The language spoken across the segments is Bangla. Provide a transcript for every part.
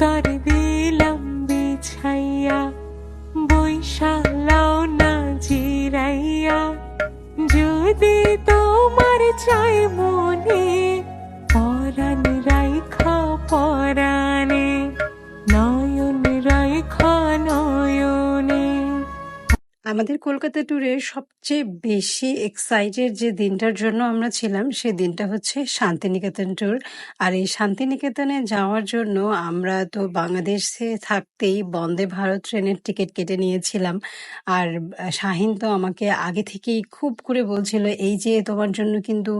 তর দিলাম বিছাইয়া, বৈশালাও না জিরাইয়া। যদি তোমার চাই মনে, পরাণ রাইখা পরাণে, নয়ন রাইখা নয়নে। আমাদের কলকাতা ট্যুরে সবচেয়ে বেশি এক্সাইটেড যে দিনটার জন্য আমরা ছিলাম সে দিনটা হচ্ছে শান্তিনিকেতন ট্যুর। আর এই শান্তিনিকেতনে যাওয়ার জন্য আমরা তো বাংলাদেশে থাকতেই বন্দে ভারত ট্রেনের টিকিট কেটে নিয়েছিলাম। আর শাহিন তো আমাকে আগে থেকেই খুব করে বলছিল, এই যে তোমার জন্য কিন্তু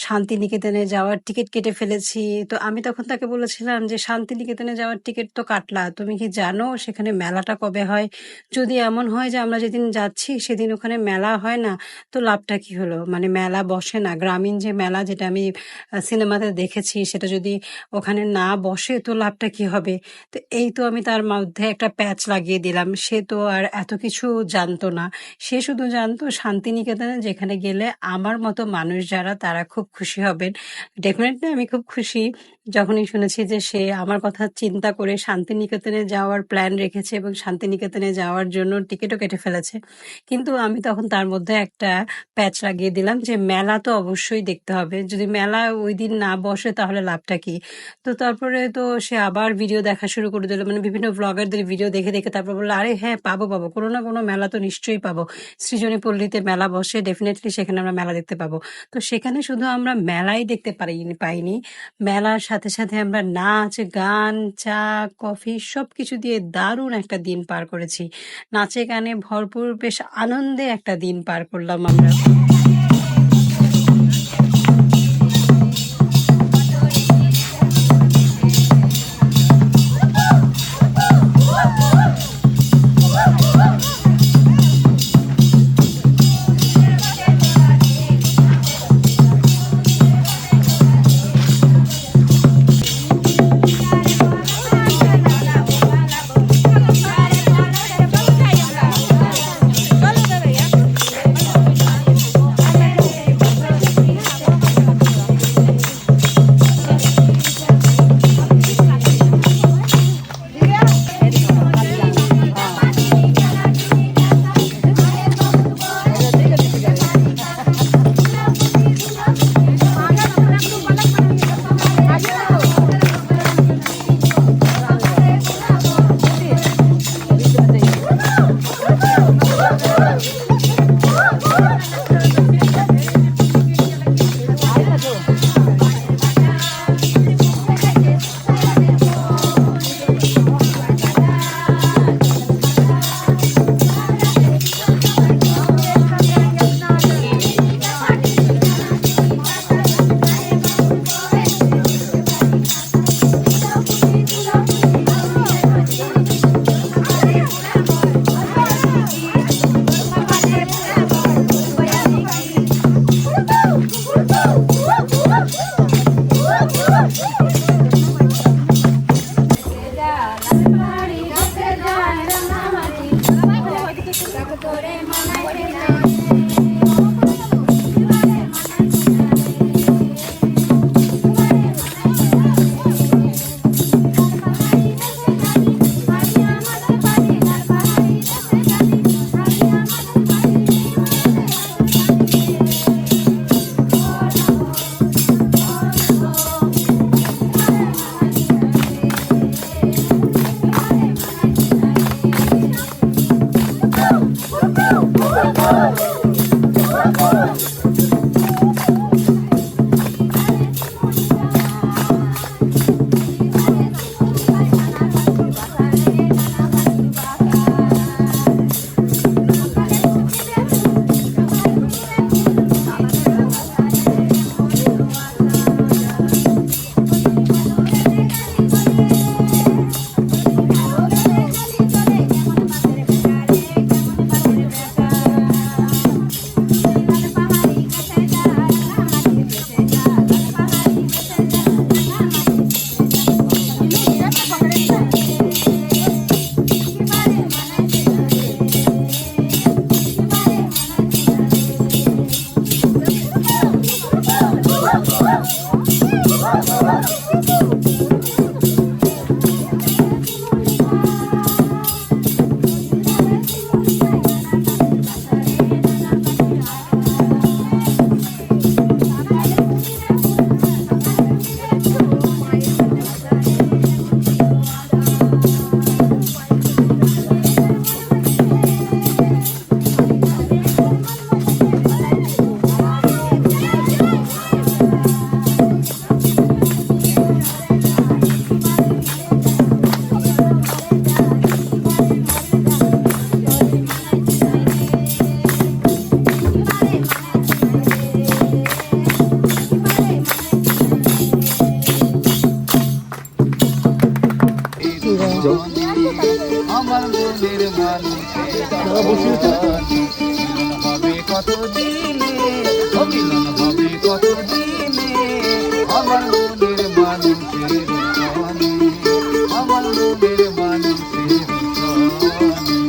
শান্তিনিকেতনে যাওয়ার টিকিট কেটে ফেলেছি। তো আমি তখন তাকে বলেছিলাম যে শান্তিনিকেতনে যাওয়ার টিকিট তো কাটলা, তুমি কি জানো সেখানে মেলাটা কবে হয়? যদি এমন হয় যে আমরা যেদিন যাচ্ছি সেদিন ওখানে মেলা হয় না, তো লাভটা কি হলো? মানে মেলা বসে না, গ্রামীণ যে মেলা যেটা আমি সিনেমাতে দেখেছি সেটা যদি ওখানে না বসে তো লাভটা কি হবে? তো এই তো আমি তার মধ্যে একটা প্যাচ লাগিয়ে দিলাম। সে তো আর এত কিছু জানতো না, সে শুধু জানতো শান্তিনিকেতনে যেখানে গেলে আমার মতো মানুষ যারা তারা খুব খুশি হবেন। ডেফিনেটলি আমি খুব খুশি যখনই শুনেছি যে সে আমার কথা চিন্তা করে শান্তিনিকেতনে যাওয়ার প্ল্যান রেখেছে এবং শান্তিনিকেতনে যাওয়ার জন্য টিকিটও কেটে ফেলেছে। কিন্তু আমি তখন তার মধ্যে একটা প্যাচ লাগিয়ে দিলাম যে মেলা তো অবশ্যই দেখতে হবে, যদি মেলা ওই দিন না বসে তাহলে লাভটা কি? তো তারপরে তো সে আবার ভিডিও দেখা শুরু করে দিল, মানে বিভিন্ন ব্লগারদের ভিডিও দেখে দেখে তারপর বললো, আরে হ্যাঁ পাবো পাবো, কোনো না কোনো মেলা তো নিশ্চয়ই পাবো, সৃজনী পল্লীতে মেলা বসে, ডেফিনেটলি সেখানে আমরা মেলা দেখতে পাবো। তো সেখানে শুধু আমরা মেলাই দেখতে পাইনি, মেলার সাথে সাথে আমরা নাচ গান চা কফি সবকিছু দিয়ে দারুণ একটা দিন পার করেছি। নাচে গানে ভরপুর বেশ আনন্দে একটা দিন পার করলাম আমরা। আমার মনের মানুষের জনি। মিলন হবে কত দিনে, ও মিলন হবে কত দিনে, আমার মনের মানুষের জনি, আমার মনের মানুষের জনি।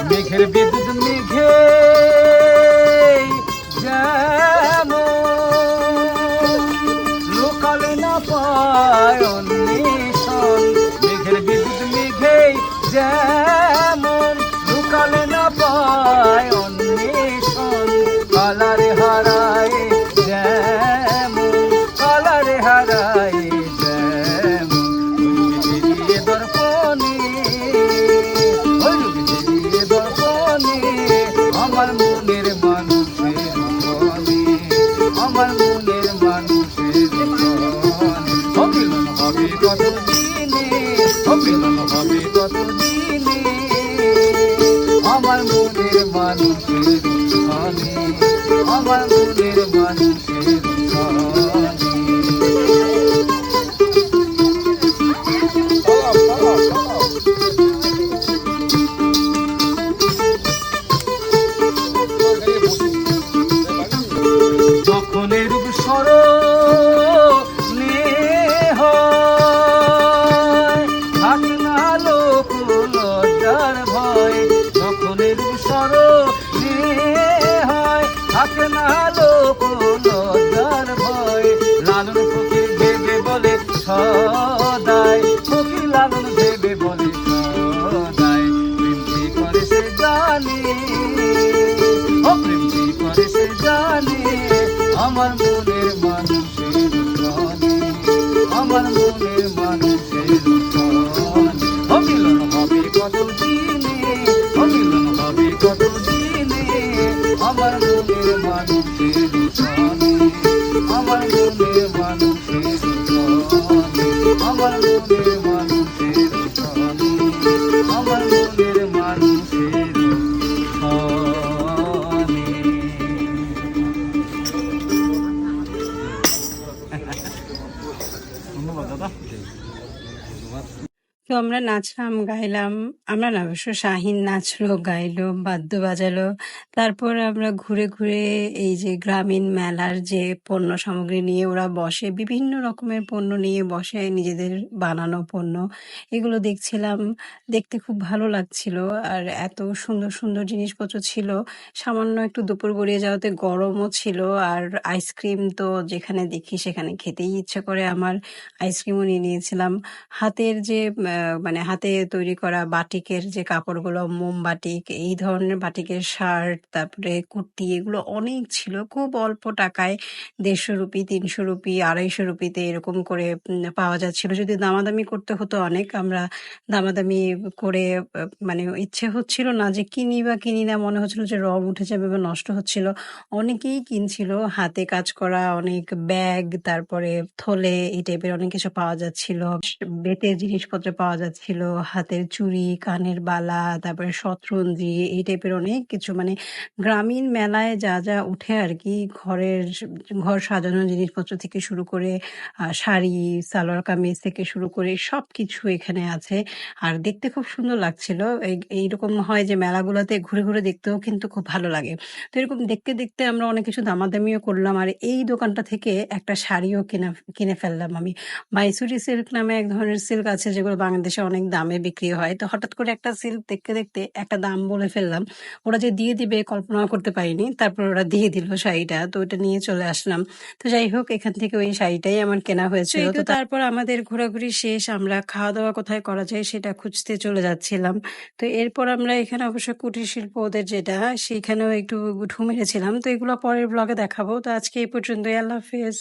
মেঘের বিদ্যুৎ মেঘে যেমন লোকালে না পায় অন্বেষণ, মেঘের বিদ্যুৎ মেঘে যেমন লোকালে না পায় অন্বেষণ, কালারে হারায় যেমন, কালারে হারায় যেমন, দিয়ে দর্পণে আমার মনের মানুষের জনি, আমার মনের মানুষের জনি। ও মিলন হবে কত দিনে, ও মিলন হবে কত দিনে, আমার মনের মানুষের জনি, আমার মনের মানুষের জনি। যখন রূপ স্মরণে হয় থাকে না লোক লজ্জার ভয়, যখন রূপ স্মরণে হয় থাকে না লোক লজ্জার ভয়, লালন ফকির ভেবে বলে সদাই, ফকির লালন ভেবে বলে সদাই, প্রেম যে করে সে জানে, ও প্রেম যে করে সে জানে, আমার মনের মানুষের জনি, আমার মনের মানুষের জনি। ও মিলন হবে কত দিনে, ও মিলন হবে কত দিনে, আমার মনের মানুষের জনি, আমার মনের মানুষের জনি, আমার মনের মানুষের জনি, আমার মনের মানুষের জনি। ধন্যবাদ দাদা। তো আমরা নাচলাম, গাইলাম। আমরা না, অবশ্য শাহিন নাচলো, গাইলো, বাদ্য বাজালো। তারপর আমরা ঘুরে ঘুরে এই যে গ্রামীণ মেলার যে পণ্য সামগ্রী নিয়ে ওরা বসে, বিভিন্ন রকমের পণ্য নিয়ে বসে, নিজেদের বানানো পণ্য, এগুলো দেখছিলাম। দেখতে খুব ভালো লাগছিল। আর এত সুন্দর সুন্দর জিনিসপত্র ছিল। সামান্য একটু দুপুর গড়িয়ে যাওয়াতে গরমও ছিল। আর আইসক্রিম তো যেখানে দেখি সেখানে খেতেই ইচ্ছে করে আমার। আইসক্রিমও নিয়ে নিয়েছিলাম। হাতের যে মানে হাতে তৈরি করা বাটিকের যে কাপড়গুলো, মোম বাটিক, এই ধরনের বাটিকের শার্ট, তারপরে কুর্তি, এগুলো অনেক ছিল। খুব অল্প টাকায় ১৫০ রুপি, ৩০০ রুপি, ২৫০ রুপিতে এরকম করে পাওয়া যাচ্ছিল। যদি দামাদামি করতে হতো অনেক, আমরা দামাদামি করে মানে ইচ্ছে হচ্ছিল না যে কিনি বা কিনি না, মনে হচ্ছিল যে রং উঠে যাবে বা নষ্ট হচ্ছিল। অনেকেই কিনছিল। হাতে কাজ করা অনেক ব্যাগ, তারপরে থলে, এই টাইপের অনেক কিছু পাওয়া যাচ্ছিল। বেতের জিনিসপত্র পাওয়া যাচ্ছিল, হাতের চুড়ি, কানের বালা, তারপরে শতরঞ্জি, এই টাইপের অনেক কিছু, মানে গ্রামীণ মেলায় যা যা উঠে আর কি, ঘর সাজানোর জিনিসপত্র থেকে শুরু করে শাড়ি, সালোয়ার কামিজ থেকে শুরু করে সবকিছু এখানে আছে। আর দেখতে খুব সুন্দর লাগছিল। এইরকম হয় যে মেলাগুলোতে ঘুরে ঘুরে দেখতেও কিন্তু খুব ভালো লাগে। তো এরকম দেখতে দেখতে আমরা অনেক কিছু দামাদামিও করলাম। আর এই দোকানটা থেকে একটা শাড়িও কিনে ফেললাম আমি। মাইসুরি সিল্ক নামে এক ধরনের সিল্ক আছে যেগুলো বাংলাদেশে অনেক দামে বিক্রি হয়। তো হঠাৎ করে একটা সিল্ক দেখতে দেখতে একটা দাম বলে ফেললাম। ওরা যে দিয়ে দিবে কল্পনা করতে পারিনি। তারপর ওরা দিয়ে দিল শাড়িটা। তো ওটা নিয়ে চলে আসলাম। তো যাই হোক, এখান থেকে ওই শাড়িটাই আমার কেনা হয়েছিল। তো তারপর আমাদের ঘোরাঘুরি শেষ। আমরা খাওয়া দাওয়া কোথায় করা যায় সেটা খুঁজতে চলে যাচ্ছিলাম। তো এরপর আমরা এখানে অবশ্য কুটির শিল্প ওদের যেটা, সেখানেও একটু ঢু মেরেছিলাম। তো এগুলো পরের ব্লগে দেখাবো। তো আজকে এই পর্যন্তই। আল্লাহ হাফেজ।